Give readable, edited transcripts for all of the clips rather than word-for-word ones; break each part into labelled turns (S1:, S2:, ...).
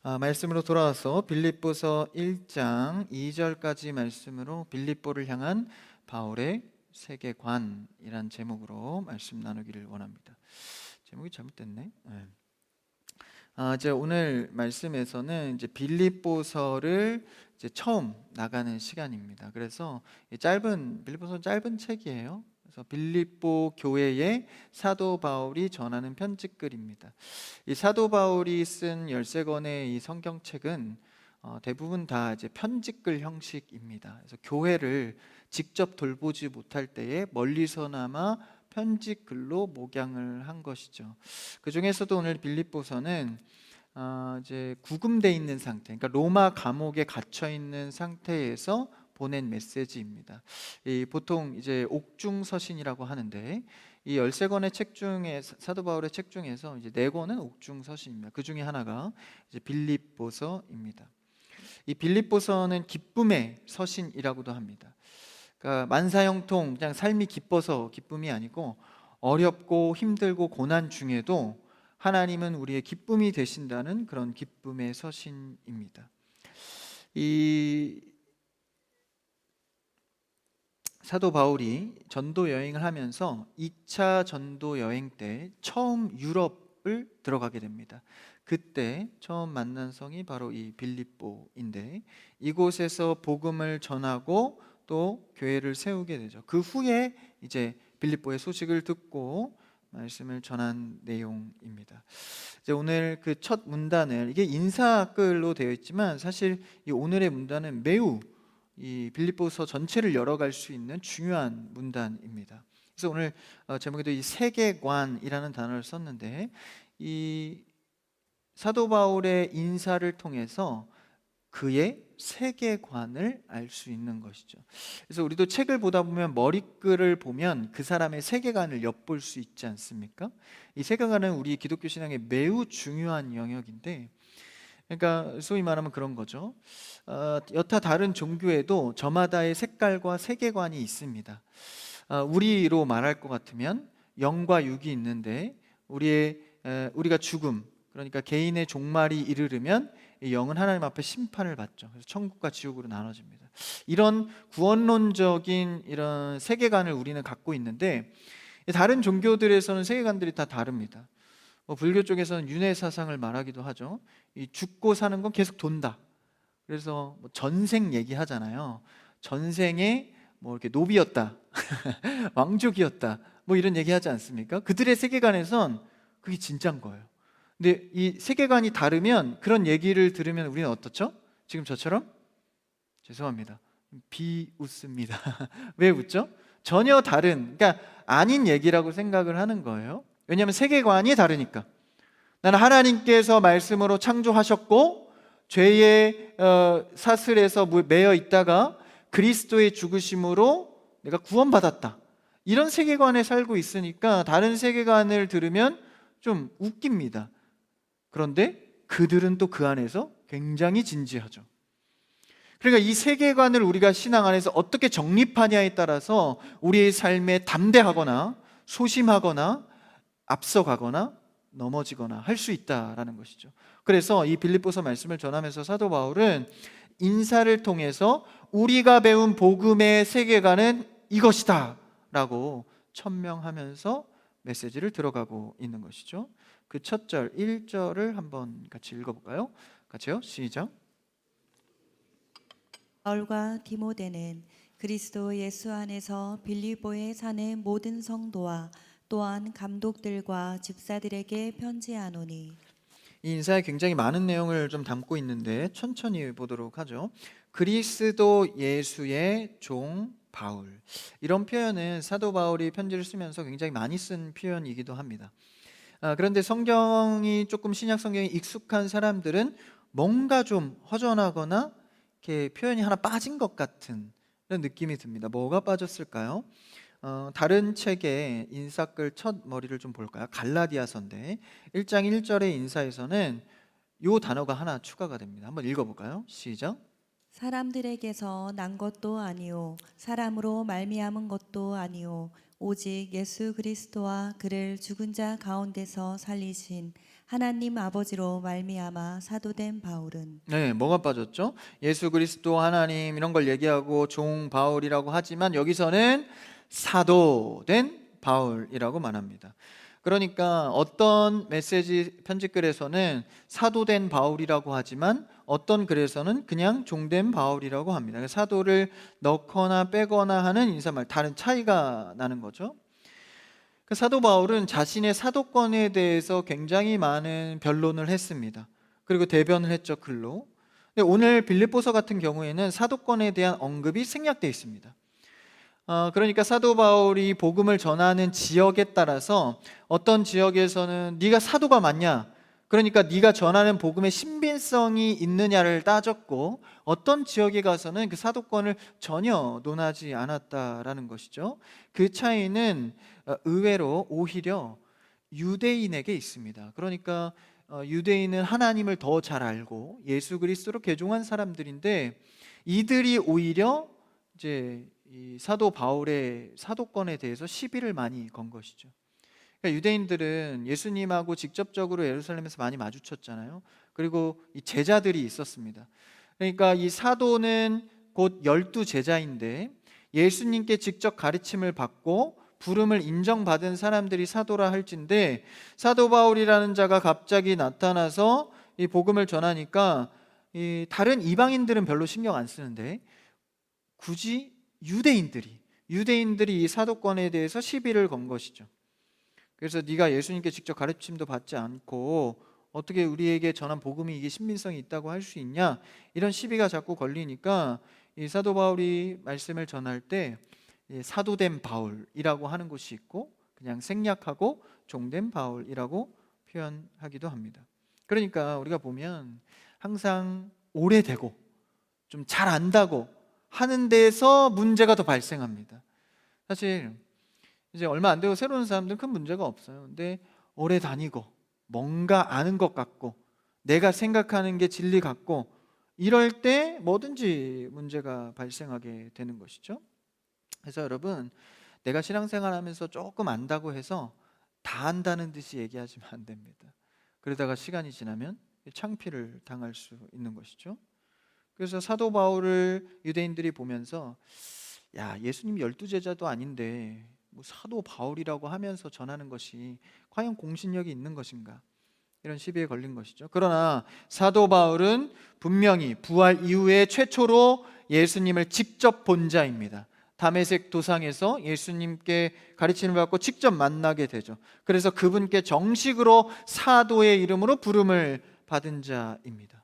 S1: 말씀으로 돌아와서 빌립보서 1장 2절까지 말씀으로 빌립보를 향한 바울의 세계관이란 제목으로 말씀 나누기를 원합니다. 제목이 잘못됐네. 네. 이제 오늘 말씀에서는 이제 빌립보서를 이제 처음 나가는 시간입니다. 그래서 빌립보서는 짧은 책이에요. 그래서 빌립보 교회에 사도 바울이 전하는 편지글입니다. 이 사도 바울이 쓴 13권의 이 성경책은 대부분 다 이제 편지글 형식입니다. 그래서 교회를 직접 돌보지 못할 때에 멀리서나마 편지글로 목양을 한 것이죠. 그 중에서도 오늘 빌립보서는 이제 구금돼 있는 상태, 그러니까 로마 감옥에 갇혀 있는 상태에서 보낸 메시지입니다. 보통 이제 옥중서신이라고 하는데 이 13권의 책 중에 사도 바울의 책 중에서 이제 4권은 옥중서신입니다. 그 중에 하나가 이제 빌립보서입니다. 이 빌립보서는 기쁨의 서신이라고도 합니다. 그러니까 만사형통 그냥 삶이 기뻐서 기쁨이 아니고 어렵고 힘들고 고난 중에도 하나님은 우리의 기쁨이 되신다는 그런 기쁨의 서신입니다. 이 사도 바울이 전도 여행을 하면서 2차 전도 여행 때 처음 유럽을 들어가게 됩니다. 그때 처음 만난 성이 바로 이 빌립보인데 이곳에서 복음을 전하고 또 교회를 세우게 되죠. 그 후에 이제 빌립보의 소식을 듣고 말씀을 전한 내용입니다. 이제 오늘 그 첫 문단을 이게 인사글로 되어 있지만 사실 이 오늘의 문단은 매우 이 빌립보서 전체를 열어갈 수 있는 중요한 문단입니다. 그래서 오늘 제목에도 이 세계관이라는 단어를 썼는데 이 사도 바울의 인사를 통해서 그의 세계관을 알 수 있는 것이죠. 그래서 우리도 책을 보다 보면 머리글을 보면 그 사람의 세계관을 엿볼 수 있지 않습니까? 이 세계관은 우리 기독교 신앙의 매우 중요한 영역인데, 그러니까 소위 말하면 그런 거죠. 여타 다른 종교에도 저마다의 색깔과 세계관이 있습니다. 우리로 말할 것 같으면 영과 육이 있는데 우리가 죽음, 그러니까 개인의 종말이 이르르면 이 영은 하나님 앞에 심판을 받죠. 그래서 천국과 지옥으로 나눠집니다. 이런 구원론적인 이런 세계관을 우리는 갖고 있는데 다른 종교들에서는 세계관들이 다 다릅니다. 불교 쪽에서는 윤회 사상을 말하기도 하죠. 이 죽고 사는 건 계속 돈다. 그래서 전생 얘기하잖아요. 전생에 이렇게 노비였다, 왕족이었다, 이런 얘기하지 않습니까? 그들의 세계관에선 그게 진짜인 거예요. 근데 이 세계관이 다르면 그런 얘기를 들으면 우리는 어떻죠? 지금 저처럼? 죄송합니다. 비웃습니다. 왜 웃죠? 전혀 다른, 그러니까 아닌 얘기라고 생각을 하는 거예요. 왜냐하면 세계관이 다르니까. 나는 하나님께서 말씀으로 창조하셨고 죄의 사슬에서 매여 있다가 그리스도의 죽으심으로 내가 구원받았다. 이런 세계관에 살고 있으니까 다른 세계관을 들으면 좀 웃깁니다. 그런데 그들은 또 그 안에서 굉장히 진지하죠. 그러니까 이 세계관을 우리가 신앙 안에서 어떻게 정립하냐에 따라서 우리의 삶에 담대하거나 소심하거나 앞서가거나 넘어지거나 할 수 있다라는 것이죠. 그래서 이 빌립보서 말씀을 전하면서 사도 바울은 인사를 통해서 우리가 배운 복음의 세계관은 이것이다 라고 천명하면서 메시지를 들어가고 있는 것이죠. 그 첫 절 1절을 한번 같이 읽어볼까요? 같이요. 시작.
S2: 바울과 디모데는 그리스도 예수 안에서 빌립보에 사는 모든 성도와 또한 감독들과 집사들에게 편지하노니.
S1: 이 인사에 굉장히 많은 내용을 좀 담고 있는데 천천히 보도록 하죠. 그리스도 예수의 종 바울, 이런 표현은 사도 바울이 편지를 쓰면서 굉장히 많이 쓴 표현이기도 합니다. 그런데 성경이 조금 신약 성경이 익숙한 사람들은 뭔가 좀 허전하거나 이렇게 표현이 하나 빠진 것 같은 그런 느낌이 듭니다. 뭐가 빠졌을까요? 다른 책의 인사글 첫 머리를 좀 볼까요? 갈라디아서인데 1장 1절의 인사에서는 이 단어가 하나 추가가 됩니다. 한번 읽어볼까요? 시작.
S2: 사람들에게서 난 것도 아니요 사람으로 말미암은 것도 아니요 오직 예수 그리스도와 그를 죽은 자 가운데서 살리신 하나님 아버지로 말미암아 사도된 바울은
S1: 네, 뭐가 빠졌죠? 예수 그리스도 하나님 이런 걸 얘기하고 종 바울이라고 하지만 여기서는 사도된 바울이라고 말합니다. 그러니까 어떤 메시지 편집글에서는 사도된 바울이라고 하지만 어떤 글에서는 그냥 종된 바울이라고 합니다. 사도를 넣거나 빼거나 하는 인사말, 다른 차이가 나는 거죠. 그 사도 바울은 자신의 사도권에 대해서 굉장히 많은 변론을 했습니다. 그리고 대변을 했죠, 글로. 근데 오늘 빌립보서 같은 경우에는 사도권에 대한 언급이 생략되어 있습니다. 그러니까 사도 바울이 복음을 전하는 지역에 따라서 어떤 지역에서는 네가 사도가 맞냐? 그러니까 네가 전하는 복음의 신빙성이 있느냐를 따졌고, 어떤 지역에 가서는 그 사도권을 전혀 논하지 않았다라는 것이죠. 그 차이는 의외로 오히려 유대인에게 있습니다. 그러니까 유대인은 하나님을 더 잘 알고 예수 그리스도로 개종한 사람들인데, 이들이 오히려 이제 이 사도 바울의 사도권에 대해서 시비를 많이 건 것이죠. 그러니까 유대인들은 예수님하고 직접적으로 예루살렘에서 많이 마주쳤잖아요. 그리고 이 제자들이 있었습니다. 그러니까 이 사도는 곧 12제자인데 예수님께 직접 가르침을 받고 부름을 인정받은 사람들이 사도라 할진데, 사도 바울이라는 자가 갑자기 나타나서 이 복음을 전하니까 이 다른 이방인들은 별로 신경 안 쓰는데 굳이 유대인들이 이 사도권에 대해서 시비를 건 것이죠. 그래서 네가 예수님께 직접 가르침도 받지 않고 어떻게 우리에게 전한 복음이 이게 신빙성이 있다고 할 수 있냐, 이런 시비가 자꾸 걸리니까 이 사도 바울이 말씀을 전할 때 사도된 바울이라고 하는 곳이 있고 그냥 생략하고 종된 바울이라고 표현하기도 합니다. 그러니까 우리가 보면 항상 오래되고 좀 잘 안다고 하는 데서 문제가 더 발생합니다. 사실 이제 얼마 안 되고 새로운 사람들은 큰 문제가 없어요. 근데 오래 다니고 뭔가 아는 것 같고 내가 생각하는 게 진리 같고 이럴 때 뭐든지 문제가 발생하게 되는 것이죠. 그래서 여러분, 내가 신앙생활하면서 조금 안다고 해서 다 안다는 듯이 얘기하시면 안 됩니다. 그러다가 시간이 지나면 창피를 당할 수 있는 것이죠. 그래서 사도 바울을 유대인들이 보면서 야, 예수님 12제자도 아닌데 뭐 사도 바울이라고 하면서 전하는 것이 과연 공신력이 있는 것인가, 이런 시비에 걸린 것이죠. 그러나 사도 바울은 분명히 부활 이후에 최초로 예수님을 직접 본 자입니다. 다메섹 도상에서 예수님께 가르침을 받고 직접 만나게 되죠. 그래서 그분께 정식으로 사도의 이름으로 부름을 받은 자입니다.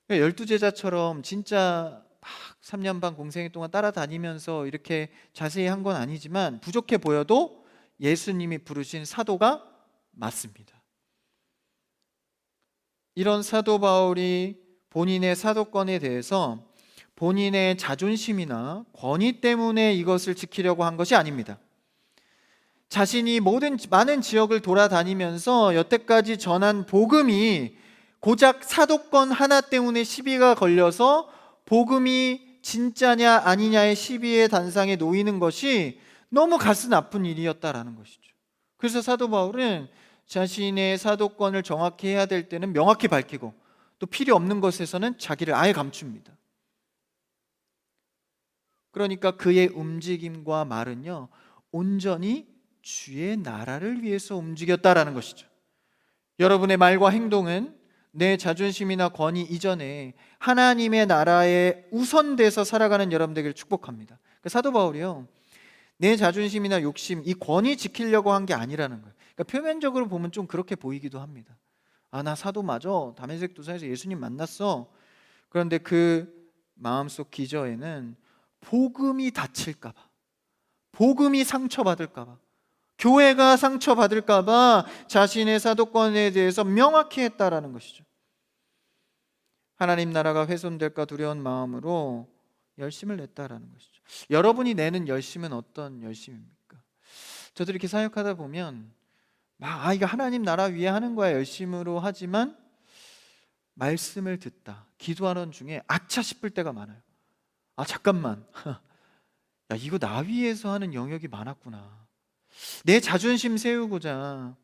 S1: 12제자처럼 진짜 막 3년 반 공생애 동안 따라다니면서 이렇게 자세히 한 건 아니지만 부족해 보여도 예수님이 부르신 사도가 맞습니다. 이런 사도 바울이 본인의 사도권에 대해서 본인의 자존심이나 권위 때문에 이것을 지키려고 한 것이 아닙니다. 자신이 많은 지역을 돌아다니면서 여태까지 전한 복음이 고작 사도권 하나 때문에 시비가 걸려서 복음이 진짜냐 아니냐의 시비의 단상에 놓이는 것이 너무 가슴 아픈 일이었다라는 것이죠. 그래서 사도 바울은 자신의 사도권을 정확히 해야 될 때는 명확히 밝히고 또 필요 없는 것에서는 자기를 아예 감춥니다. 그러니까 그의 움직임과 말은요, 온전히 주의 나라를 위해서 움직였다라는 것이죠. 여러분의 말과 행동은 내 자존심이나 권위 이전에 하나님의 나라에 우선돼서 살아가는 여러분 되기를 축복합니다. 사도 바울이요, 내 자존심이나 욕심, 이 권위 지키려고 한 게 아니라는 거예요. 그러니까 표면적으로 보면 좀 그렇게 보이기도 합니다. 아, 나 사도 맞아. 다메섹 도상에서 예수님 만났어. 그런데 그 마음속 기저에는 복음이 다칠까 봐, 복음이 상처받을까 봐, 교회가 상처받을까 봐 자신의 사도권에 대해서 명확히 했다라는 것이죠. 하나님 나라가 훼손될까 두려운 마음으로 열심을 냈다라는 것이죠. 여러분이 내는 열심은 어떤 열심입니까? 저도 이렇게 사역하다 보면 이거 하나님 나라 위해 하는 거야 열심으로 하지만 말씀을 듣다 기도하는 중에 아차 싶을 때가 많아요. 아, 잠깐만, 야, 이거 나 위해서 하는 영역이 많았구나. 내 자존심 세우고자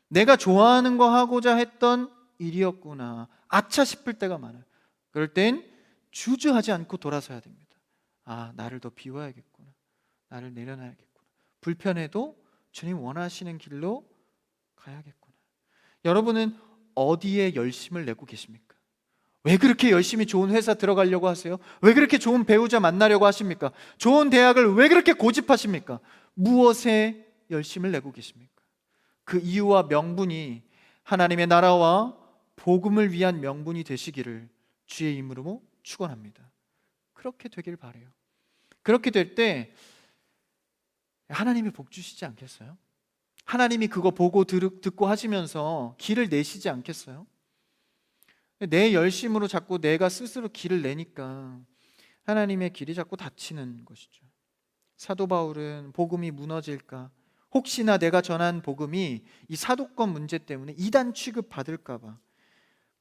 S1: 내가 좋아하는 거 하고자 했던 일이었구나. 아차 싶을 때가 많아요. 그럴 땐 주저하지 않고 돌아서야 됩니다. 아, 나를 더 비워야겠구나. 나를 내려놔야겠구나. 불편해도 주님 원하시는 길로 가야겠구나. 여러분은 어디에 열심을 내고 계십니까? 왜 그렇게 열심히 좋은 회사 들어가려고 하세요? 왜 그렇게 좋은 배우자 만나려고 하십니까? 좋은 대학을 왜 그렇게 고집하십니까? 무엇에 열심을 내고 계십니까? 그 이유와 명분이 하나님의 나라와 복음을 위한 명분이 되시기를 주의 이름으로 축원합니다. 그렇게 되길 바라요. 그렇게 될 때 하나님이 복 주시지 않겠어요? 하나님이 그거 보고 듣고 하시면서 길을 내시지 않겠어요? 내 열심으로 자꾸 내가 스스로 길을 내니까 하나님의 길이 자꾸 닫히는 것이죠. 사도 바울은 복음이 무너질까, 혹시나 내가 전한 복음이 이 사도권 문제 때문에 이단 취급 받을까 봐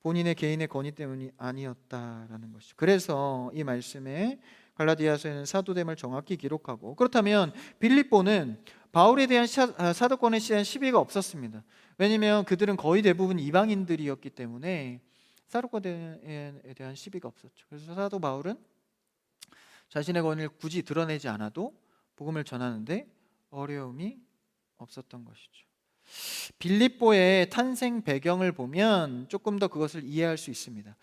S1: 본인의 개인의 권위 때문이 아니었다라는 것이죠. 그래서 이 말씀에 갈라디아서에는 사도됨을 정확히 기록하고, 그렇다면 빌립보는 바울에 대한 사도권에 대한 시비가 없었습니다. 왜냐하면 그들은 거의 대부분 이방인들이었기 때문에 사도권에 대한 시비가 없었죠. 그래서 사도 바울은 자신의 권위를 굳이 드러내지 않아도 복음을 전하는데 어려움이 없었던 것이죠. 빌립보의 탄생 배경을 보면 조금 더 그것을 이해할 수 있습니다.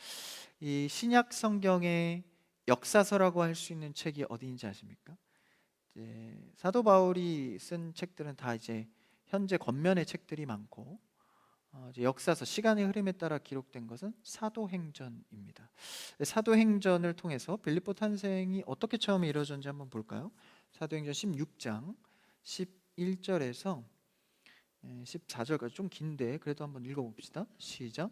S1: 이 신약 성경의 역사서라고 할 수 있는 책이 어디인지 아십니까? 이제 사도 바울이 쓴 책들은 다 이제 현재 권면의 책들이 많고, 이제 역사서, 시간의 흐름에 따라 기록된 것은 사도행전입니다. 사도행전을 통해서 빌립보 탄생이 어떻게 처음에 이루어졌는지 한번 볼까요? 사도행전 16장 11절에서 14절까지 좀 긴데 그래도 한번 읽어봅시다. 시작.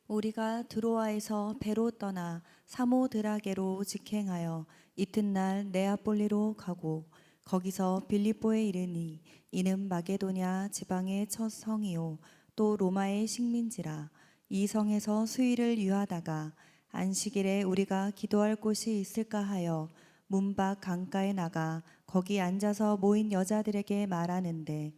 S2: 우리가 드로아에서 배로 떠나 사모드라게로 직행하여 이튿날 네아폴리로 가고 거기서 빌립보에 이르니 이는 마게도냐 지방의 첫 성이요 또 로마의 식민지라. 이 성에서 수일을 유하다가 안식일에 우리가 기도할 곳이 있을까 하여 문밖 강가에 나가 거기 앉아서 모인 여자들에게 말하는데,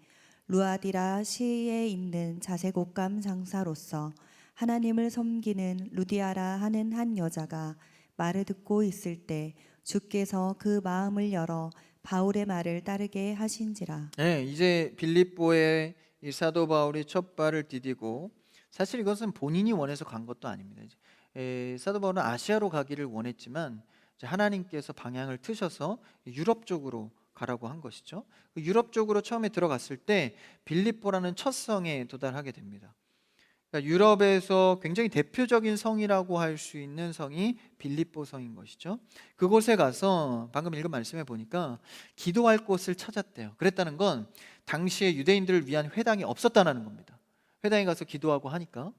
S2: 루아디라 시에 있는 자색 옷감 장사로서 하나님을 섬기는 루디아라 하는 한 여자가 말을 듣고 있을 때 주께서 그 마음을 열어 바울의 말을 따르게 하신지라.
S1: 네, 이제 빌립보에 이 사도 바울이 첫 발을 디디고, 사실 이것은 본인이 원해서 간 것도 아닙니다. 사도 바울은 아시아로 가기를 원했지만 이제 하나님께서 방향을 트셔서 유럽 쪽으로 가라고 한 것이죠. 그 유럽 쪽으로 처음에 들어갔을 때 빌립보라는 첫 성에 도달하게 됩니다. 그러니까 유럽에서 굉장히 대표적인 성이라고 할 수 있는 성이 빌립보 성인 것이죠. 그곳에 가서 방금 읽은 말씀에 보니까 기도할 곳을 찾았대요. 그랬다는 건 당시에 유대인들을 위한 회당이 없었다는 겁니다. 회당에 가서 기도하고 하니까.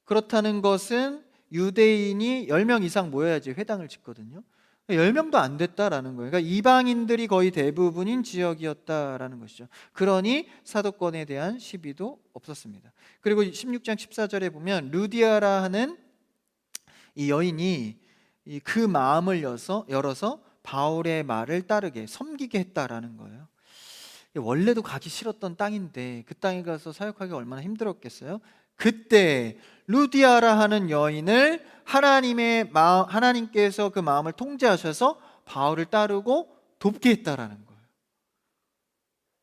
S1: 그렇다는 것은 유대인이 10명 이상 모여야지 회당을 짓거든요. 10명도 안 됐다라는 거예요. 그러니까 이방인들이 거의 대부분인 지역이었다라는 것이죠. 그러니 사도권에 대한 시비도 없었습니다. 그리고 16장 14절에 보면 루디아라 하는 이 여인이 그 마음을 열어서 바울의 말을 따르게 섬기게 했다라는 거예요. 원래도 가기 싫었던 땅인데 그 땅에 가서 사역하기가 얼마나 힘들었겠어요? 그때 루디아라 하는 여인을 하나님께서 그 마음을 통제하셔서 바울을 따르고 돕게 했다라는 거예요.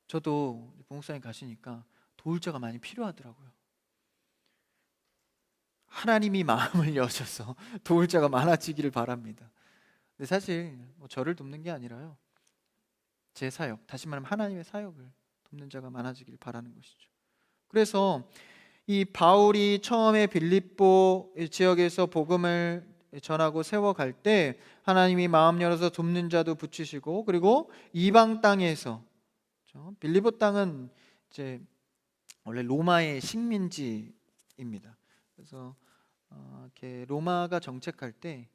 S1: 저도 봉사님 가시니까 도울 자가 많이 필요하더라고요. 하나님이 마음을 여셔서 도울 자가 많아지기를 바랍니다. 근데 사실 저를 돕는 게 아니라요, 제 사역, 다시 말하면 하나님의 사역을 돕는 자가 많아지길 바라는 것이죠. 그래서 이 바울이 처음에 빌립보 지역에서 복음을 전하고 세워갈 때 하나님이 마음 열어서 돕는 자도 붙이시고, 그리고 이방 땅에서, 빌립보 땅은 이제 원래 로마의 식민지입니다. 그래서 이렇게 로마가 정책할 때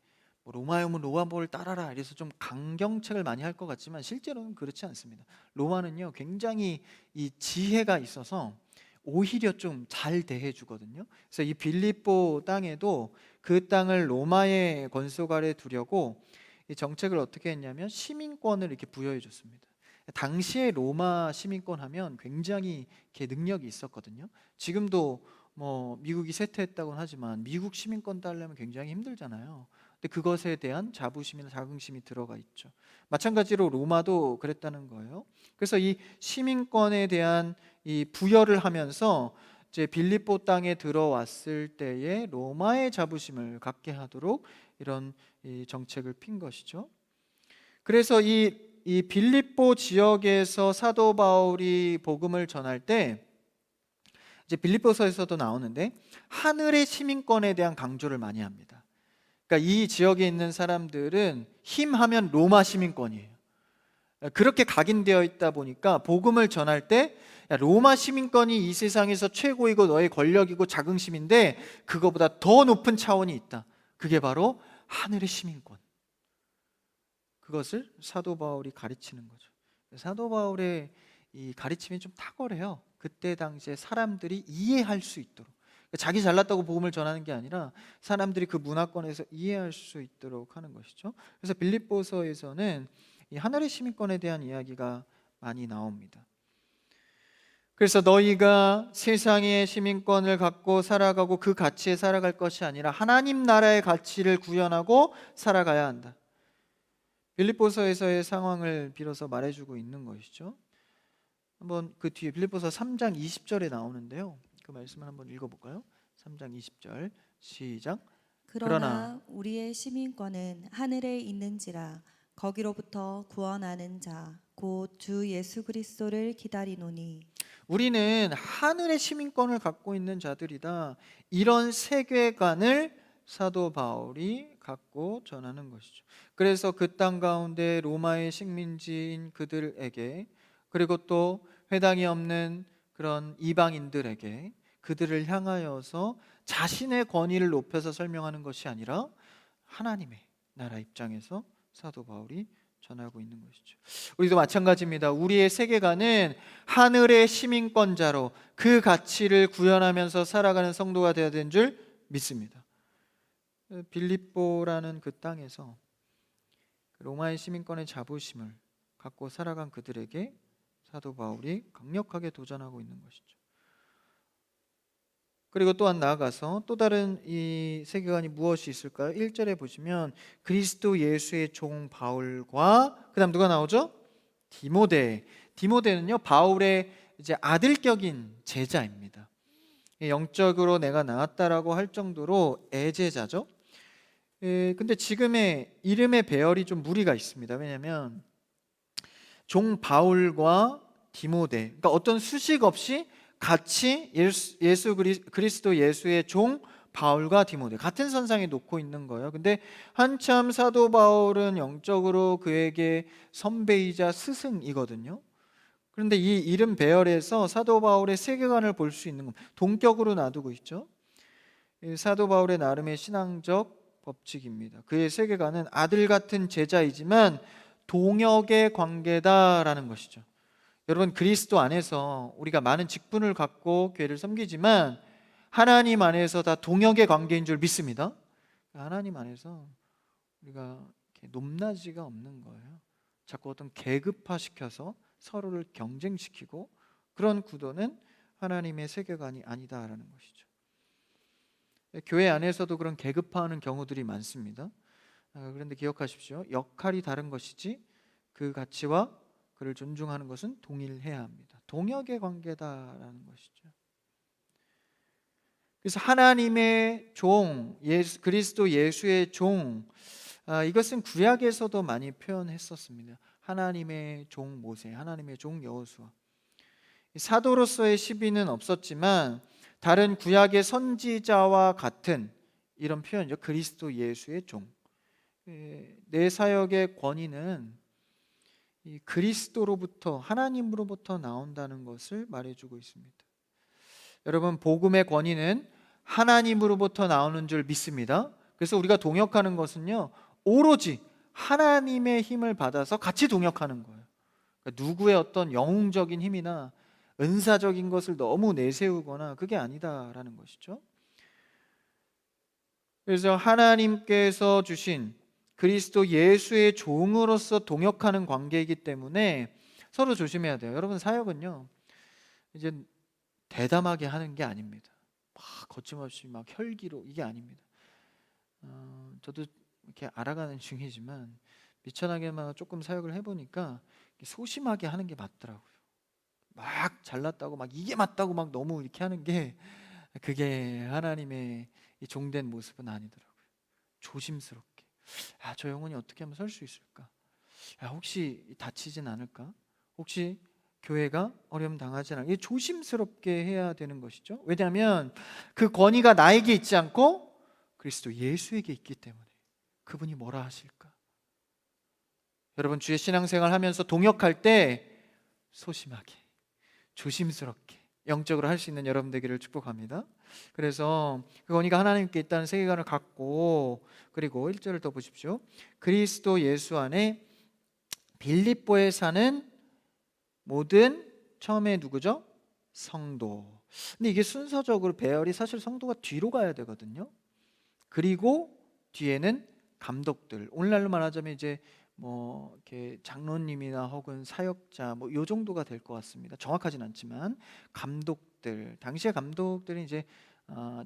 S1: 로마여면 로마법을 따라라 이래서 좀 강경책을 많이 할 것 같지만 실제로는 그렇지 않습니다. 로마는요 굉장히 이 지혜가 있어서 오히려 좀 잘 대해 주거든요. 그래서 이 빌립보 땅에도 그 땅을 로마의 권속 아래 두려고 이 정책을 어떻게 했냐면 시민권을 이렇게 부여해 줬습니다. 당시에 로마 시민권 하면 굉장히 이렇게 능력이 있었거든요. 지금도 뭐 미국이 쇠퇴했다고는 하지만 미국 시민권 따려면 굉장히 힘들잖아요. 근데 그것에 대한 자부심이나 자긍심이 들어가 있죠. 마찬가지로 로마도 그랬다는 거예요. 그래서 이 시민권에 대한 이 부여를 하면서 이제 빌립보 땅에 들어왔을 때에 로마의 자부심을 갖게 하도록 이런 이 정책을 핀 것이죠. 그래서 이 빌립보 지역에서 사도 바울이 복음을 전할 때 이제 빌립보서에서도 나오는데 하늘의 시민권에 대한 강조를 많이 합니다. 그러니까 이 지역에 있는 사람들은 힘하면 로마 시민권이에요. 그렇게 각인되어 있다 보니까 복음을 전할 때 야, 로마 시민권이 이 세상에서 최고이고 너의 권력이고 자긍심인데 그거보다 더 높은 차원이 있다. 그게 바로 하늘의 시민권. 그것을 사도 바울이 가르치는 거죠. 사도 바울의 이 가르침이 좀 탁월해요. 그때 당시에 사람들이 이해할 수 있도록. 자기 잘났다고 복음을 전하는 게 아니라 사람들이 그 문화권에서 이해할 수 있도록 하는 것이죠. 그래서 빌립보서에서는 이 하늘의 시민권에 대한 이야기가 많이 나옵니다. 그래서 너희가 세상의 시민권을 갖고 살아가고 그 가치에 살아갈 것이 아니라 하나님 나라의 가치를 구현하고 살아가야 한다. 빌립보서에서의 상황을 빌어서 말해주고 있는 것이죠. 한번 그 뒤에 빌립보서 3장 20절에 나오는데요. 그 말씀을 한번 읽어볼까요? 3장 20절 시작.
S2: 그러나 우리의 시민권은 하늘에 있는지라 거기로부터 구원하는 자 곧 주 예수 그리스도를 기다리노니
S1: 우리는 하늘의 시민권을 갖고 있는 자들이다. 이런 세계관을 사도 바울이 갖고 전하는 것이죠. 그래서 그 땅 가운데 로마의 식민지인 그들에게 그리고 또 회당이 없는 그런 이방인들에게 그들을 향하여서 자신의 권위를 높여서 설명하는 것이 아니라 하나님의 나라 입장에서 사도 바울이 전하고 있는 것이죠. 우리도 마찬가지입니다. 우리의 세계관은 하늘의 시민권자로 그 가치를 구현하면서 살아가는 성도가 되어야 되는 줄 믿습니다. 빌립보라는 그 땅에서 로마의 시민권의 자부심을 갖고 살아간 그들에게 사도 바울이 강력하게 도전하고 있는 것이죠. 그리고 또한 나아가서 또 다른 이 세계관이 무엇이 있을까요? 1절에 보시면 그리스도 예수의 종 바울과 그다음 누가 나오죠? 디모데. 디모데는요 바울의 이제 아들격인 제자입니다. 영적으로 내가 나았다라고 할 정도로 애제자죠. 근데 지금의 이름의 배열이 좀 무리가 있습니다. 왜냐하면 종 바울과 디모데, 그러니까 어떤 수식 없이 같이 그리스도 예수의 종 바울과 디모데 같은 선상에 놓고 있는 거예요. 근데 한참 사도 바울은 영적으로 그에게 선배이자 스승이거든요. 그런데 이 이름 배열에서 사도 바울의 세계관을 볼 수 있는 겁니다. 동격으로 놔두고 있죠. 사도 바울의 나름의 신앙적 법칙입니다. 그의 세계관은 아들 같은 제자이지만 동역의 관계다라는 것이죠. 여러분 그리스도 안에서 우리가 많은 직분을 갖고 교회를 섬기지만 하나님 안에서 다 동역의 관계인 줄 믿습니다. 하나님 안에서 우리가 이렇게 높낮이가 없는 거예요. 자꾸 어떤 계급화시켜서 서로를 경쟁시키고 그런 구도는 하나님의 세계관이 아니다라는 것이죠. 교회 안에서도 그런 계급화하는 경우들이 많습니다. 그런데 기억하십시오. 역할이 다른 것이지 그 가치와 그를 존중하는 것은 동일해야 합니다. 동역의 관계다라는 것이죠. 그래서 하나님의 종, 그리스도 예수의 종, 이것은 구약에서도 많이 표현했었습니다. 하나님의 종 모세, 하나님의 종 여호수아. 사도로서의 시비는 없었지만 다른 구약의 선지자와 같은 이런 표현이죠. 그리스도 예수의 종. 내 사역의 권위는 이 그리스도로부터 하나님으로부터 나온다는 것을 말해주고 있습니다. 여러분 복음의 권위는 하나님으로부터 나오는 줄 믿습니다. 그래서 우리가 동역하는 것은요 오로지 하나님의 힘을 받아서 같이 동역하는 거예요. 그러니까 누구의 어떤 영웅적인 힘이나 은사적인 것을 너무 내세우거나 그게 아니다라는 것이죠. 그래서 하나님께서 주신 그리스도 예수의 종으로서 동역하는 관계이기 때문에 서로 조심해야 돼요. 여러분, 사역은요 이제 대담하게 하는 게 아닙니다. 막 거침없이 막 혈기로, 이게 아닙니다. 저도 이렇게 알아가는 중이지만 미천하게만 조금 사역을 해보니까 소심하게 하는 게 맞더라고요. 막 잘났다고 막 이게 맞다고 막 너무 이렇게 하는 게, 그게 하나님의 이 종된 모습은 아니더라고요. 조심스럽게, 저 영혼이 어떻게 하면 설 수 있을까? 혹시 다치진 않을까? 혹시 교회가 어려움 당하지 않을까? 이게 조심스럽게 해야 되는 것이죠. 왜냐하면 그 권위가 나에게 있지 않고 그리스도 예수에게 있기 때문에. 그분이 뭐라 하실까? 여러분, 주의 신앙생활 하면서 동역할 때 소심하게, 조심스럽게 영적으로 할 수 있는 여러분 되기를 축복합니다. 그래서 그 권위가 하나님께 있다는 세계관을 갖고, 그리고 1절을 더 보십시오. 그리스도 예수 안에 빌립보에 사는 모든, 처음에 누구죠? 성도. 근데 이게 순서적으로 배열이 사실 성도가 뒤로 가야 되거든요. 그리고 뒤에는 감독들. 오늘날로 말하자면 이제 뭐 이렇게 장로님이나 혹은 사역자 뭐 요 정도가 될 것 같습니다. 정확하진 않지만 감독들. 당시의 감독들이 이제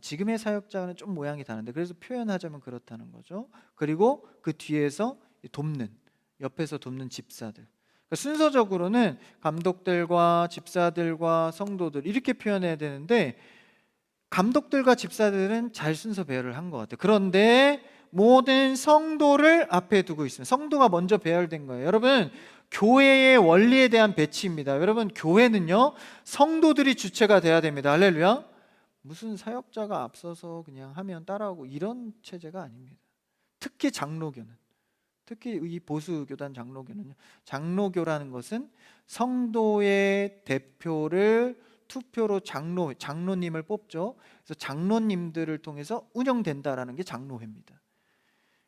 S1: 지금의 사역자는 좀 모양이 다른데, 그래서 표현하자면 그렇다는 거죠. 그리고 그 뒤에서 돕는, 옆에서 돕는 집사들. 그러니까 순서적으로는 감독들과 집사들과 성도들 이렇게 표현해야 되는데, 감독들과 집사들은 잘 순서 배열을 한 것 같아요. 그런데 모든 성도를 앞에 두고 있습니다. 성도가 먼저 배열된 거예요. 여러분, 교회의 원리에 대한 배치입니다. 여러분, 교회는요 성도들이 주체가 돼야 됩니다. 할렐루야. 무슨 사역자가 앞서서 그냥 하면 따라오고 이런 체제가 아닙니다. 특히 장로교는, 특히 이 보수교단 장로교는요, 장로교라는 것은 성도의 대표를 투표로 장로님을 뽑죠. 그래서 장로님들을 통해서 운영된다라는 게 장로회입니다.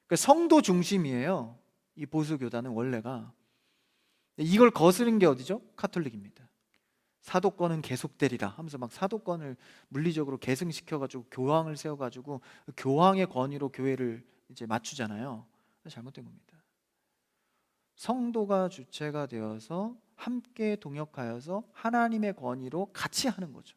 S1: 그러니까 성도 중심이에요. 이 보수교단은 원래가. 이걸 거스른 게 어디죠? 카톨릭입니다. 사도권은 계속되리라 하면서 막 사도권을 물리적으로 계승시켜가지고 교황을 세워가지고 교황의 권위로 교회를 이제 맞추잖아요. 잘못된 겁니다. 성도가 주체가 되어서 함께 동역하여서 하나님의 권위로 같이 하는 거죠.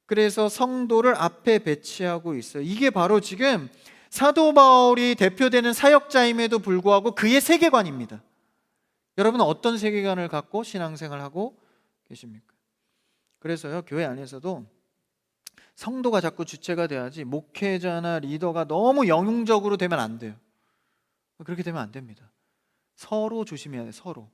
S1: 그래서 성도를 앞에 배치하고 있어요. 이게 바로 지금 사도 바울이 대표되는 사역자임에도 불구하고 그의 세계관입니다. 여러분은 어떤 세계관을 갖고 신앙생활하고 계십니까? 그래서요, 교회 안에서도 성도가 자꾸 주체가 돼야지, 목회자나 리더가 너무 영웅적으로 되면 안 돼요. 그렇게 되면 안 됩니다. 서로 조심해야 돼요. 서로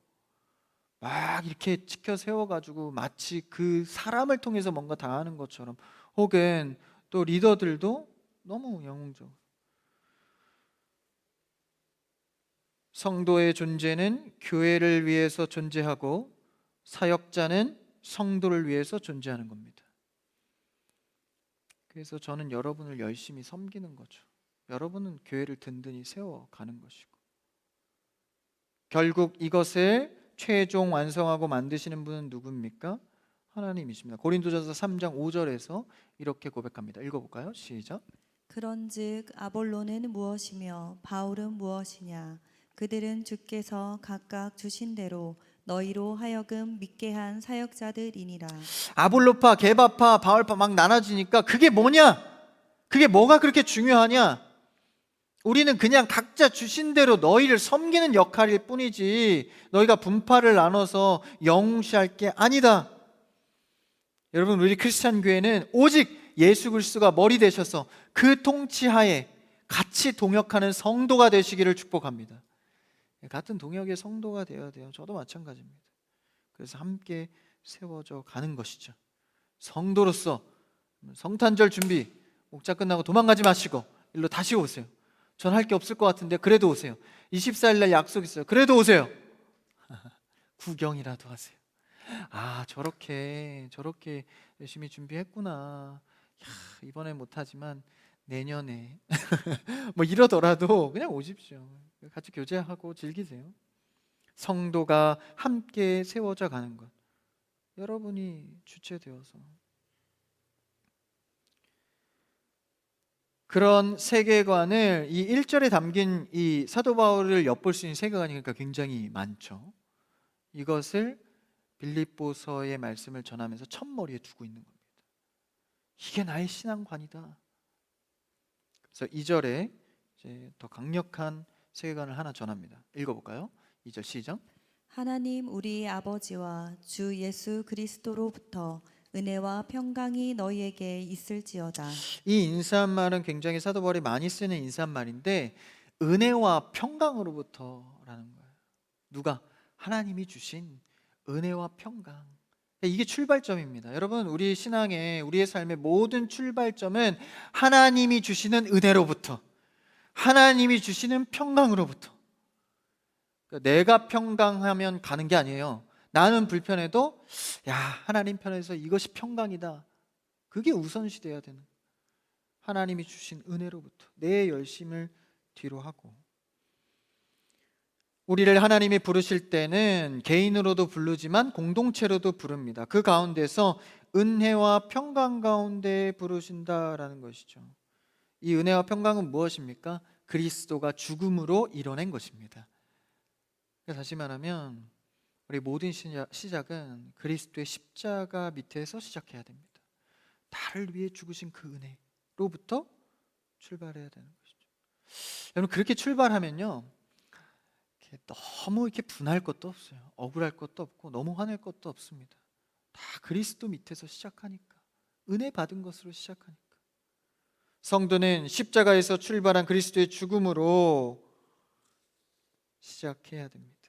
S1: 막 이렇게 치켜 세워가지고 마치 그 사람을 통해서 뭔가 당하는 것처럼, 혹은 또 리더들도 너무 영웅적. 성도의 존재는 교회를 위해서 존재하고 사역자는 성도를 위해서 존재하는 겁니다. 그래서 저는 여러분을 열심히 섬기는 거죠. 여러분은 교회를 든든히 세워가는 것이고, 결국 이것을 최종 완성하고 만드시는 분은 누굽니까? 하나님이십니다. 고린도전서 3장 5절에서 이렇게 고백합니다. 읽어볼까요? 시작.
S2: 그런즉 아볼로는 무엇이며 바울은 무엇이냐? 그들은 주께서 각각 주신 대로 너희로 하여금 믿게 한 사역자들이니라.
S1: 아볼로파, 게바파, 바울파 막 나눠지니까 그게 뭐냐? 그게 뭐가 그렇게 중요하냐? 우리는 그냥 각자 주신 대로 너희를 섬기는 역할일 뿐이지 너희가 분파를 나눠서 영웅시할 게 아니다. 여러분, 우리 크리스찬 교회는 오직 예수 그리스도가 머리 되셔서 그 통치하에 같이 동역하는 성도가 되시기를 축복합니다. 같은 동역의 성도가 되어야 돼요. 저도 마찬가지입니다. 그래서 함께 세워져 가는 것이죠. 성도로서 성탄절 준비, 목자 끝나고 도망가지 마시고 일로 다시 오세요. 전 할 게 없을 것 같은데 그래도 오세요. 24일 날 약속 있어요. 그래도 오세요. 구경이라도 하세요. 저렇게 열심히 준비했구나. 이번에 못하지만 내년에 뭐 이러더라도 그냥 오십시오. 같이 교제하고 즐기세요. 성도가 함께 세워져 가는 것, 여러분이 주체되어서. 그런 세계관을 이 1절에 담긴 이 사도 바울을 엿볼 수 있는 세계관이 그러니까 굉장히 많죠. 이것을 빌립보서의 말씀을 전하면서 첫머리에 두고 있는 겁니다. 이게 나의 신앙관이다. 그래서 2절에 이제 더 강력한 세계관을 하나 전합니다. 읽어볼까요? 2절 시작.
S2: 하나님 우리 아버지와 주 예수 그리스도로부터 은혜와 평강이 너희에게 있을지어다.
S1: 이 인사말은 굉장히 사도 바울이 많이 쓰는 인사말인데 은혜와 평강으로부터라는 거예요. 누가? 하나님이 주신 은혜와 평강. 이게 출발점입니다. 여러분, 우리 신앙의 우리의 삶의 모든 출발점은 하나님이 주시는 은혜로부터, 하나님이 주시는 평강으로부터. 그러니까 내가 평강하면 가는 게 아니에요. 나는 불편해도 야, 하나님 편에서 이것이 평강이다. 그게 우선시돼야 되는, 하나님이 주신 은혜로부터 내 열심을 뒤로 하고. 우리를 하나님이 부르실 때는 개인으로도 부르지만 공동체로도 부릅니다. 그 가운데서 은혜와 평강 가운데 부르신다라는 것이죠. 이 은혜와 평강은 무엇입니까? 그리스도가 죽음으로 이뤄낸 것입니다. 다시 말하면 우리 모든 시작은 그리스도의 십자가 밑에서 시작해야 됩니다. 나를 위해 죽으신 그 은혜로부터 출발해야 되는 것이죠. 여러분, 그렇게 출발하면요, 너무 이렇게 분할 것도 없어요. 억울할 것도 없고 너무 화낼 것도 없습니다. 다 그리스도 밑에서 시작하니까, 은혜 받은 것으로 시작하니까. 성도는 십자가에서 출발한 그리스도의 죽음으로 시작해야 됩니다.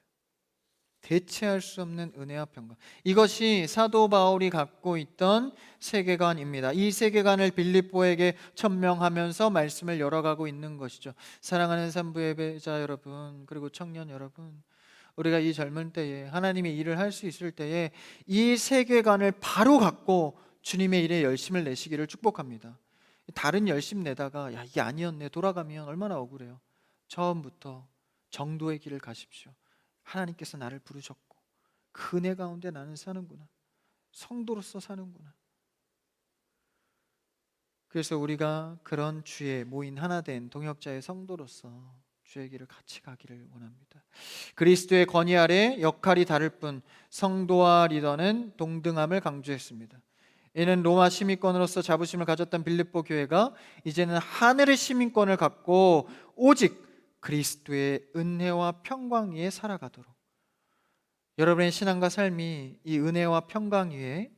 S1: 대체할 수 없는 은혜와 평강, 이것이 사도 바울이 갖고 있던 세계관입니다. 이 세계관을 빌립보에게 천명하면서 말씀을 열어가고 있는 것이죠. 사랑하는 산부 예배자 여러분, 그리고 청년 여러분, 우리가 이 젊은 때에 하나님의 일을 할 수 있을 때에 이 세계관을 바로 갖고 주님의 일에 열심을 내시기를 축복합니다. 다른 열심 내다가 야, 이게 아니었네 돌아가면 얼마나 억울해요. 처음부터 정도의 길을 가십시오. 하나님께서 나를 부르셨고 그 은혜 가운데 나는 사는구나, 성도로서 사는구나. 그래서 우리가 그런 주에 모인 하나 된 동역자의 성도로서 주의 길을 같이 가기를 원합니다. 그리스도의 권위 아래 역할이 다를 뿐 성도와 리더는 동등함을 강조했습니다. 이는 로마 시민권으로서 자부심을 가졌던 빌립보 교회가 이제는 하늘의 시민권을 갖고 오직 그리스도의 은혜와 평강 위에 살아가도록, 여러분의 신앙과 삶이 이 은혜와 평강 위에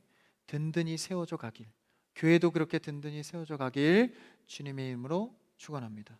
S1: 든든히 세워져 가길, 교회도 그렇게 든든히 세워져 가길 주님의 이름으로 축원합니다.